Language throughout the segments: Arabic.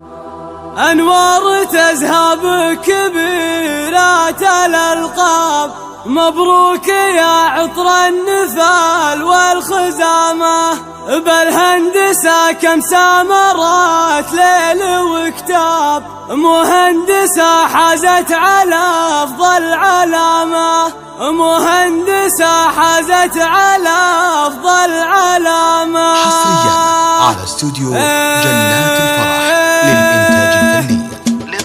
أنوار تزهى كبيرات الألقاب، مبروك يا عطر النفال والخزامة، بالهندسة كم سامرات ليل وكتاب، مهندسة حازت على أفضل علامة، مهندسة حازت على أفضل علامة. حصريا على استوديو جنات الفرح للإنتاج الفني.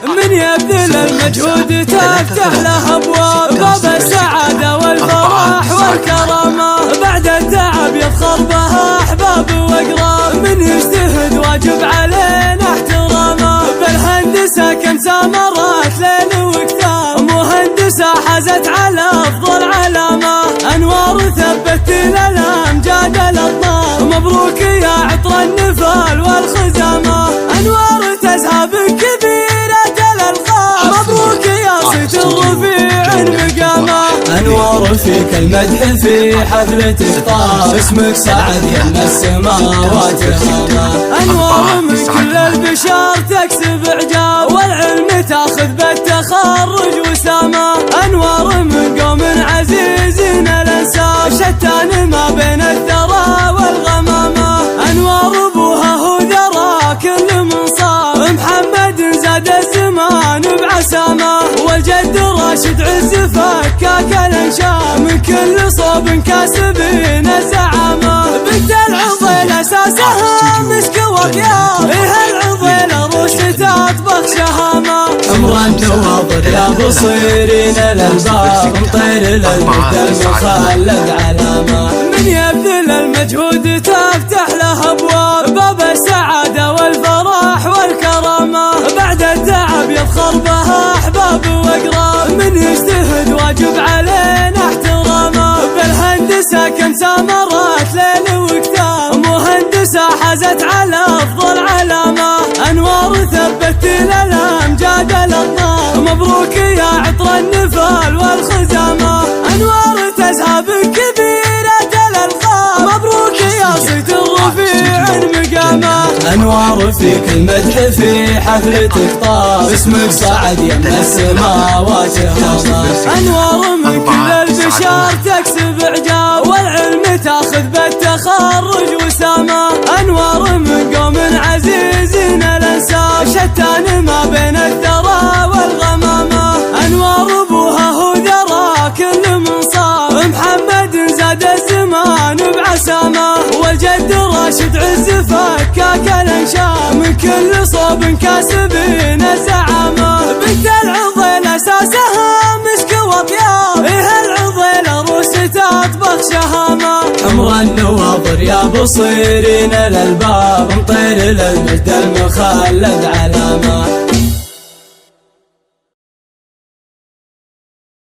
من يبذل المجهود تفتح له أبواب، باب السعادة والفرح والكرامة، بعد التعب يفخر بها أحباب وأقراب، من يجتهد واجب علينا احترامه، بالهندسة كم سامرات ليل وكتاب، مهندسة حازت على أفضل علامة، أنوار ثبت للأمجاد الأطناب، مبروك يا عطر النفال والخزامة، أنوار تزهى بكبيرة الألقاب، مبروك يا صيت الرفيع المقامة، أنوار فيك المدح في حفلة طاب، اسمك سعد يم السماوات هاما، أنوار من كل البشر تكسب إعجاب، والعلم تاخذ بالتخرج وسامة، أنوار من قوم عزيزين الأنساب، شتان ما بين الثرى والغمامة، أنوار أبوها هو ذرى كل منصاب، محمد زاد الزمان بعسامة، والجد راشد عز فكاك الانشاء، من كل صوب كاسبين الزعامة، بنت العضيل اساسها مسك وقيام، إيه العضيل روس تطبخ شهامة، عمران نواظر يا بصيرين الالباب، مطير للمجد المخلد علامة، من يبذل المجهود تفتح له ابواب، باب السعادة والفرح والكرامة، بعد التعب يفخر بها احباب واقراب، من يجتهد واجب علينا احترامه، بالهندسة كم سامرات ليل وكتاب، مهندسة حازت على افضل علامة، انوار ثبت للامجاد الاطناب، مبروك يا عطر النفال والخزامة، انوار تزهى بكبيرة الالقاب، مبروك يا صيت الرفيع المقامة، انوار فيك المدح في حفلتك طاب، اسمك صعد يم السماوات هاما، انوار من كل البشر تكسب اعجاب، والعلم تاخذ بالتخرج وسامة، انوار من قوم عزيزين الانساب، شتان ما بين الثرى والغمامة، انوار ابوها هو ذرى كل منصاب، محمد زاد الزمان بعسامة، والجد راشد عز فكاك الانشاء، من كل صوب كاسبين الزعامة، بنت العضيل اساسها مسك وطياب، إيه العضيل روس تطبخ شهامة، عمران نواظر يا بصيرين الالباب، مطير للمجد المخلد علامة.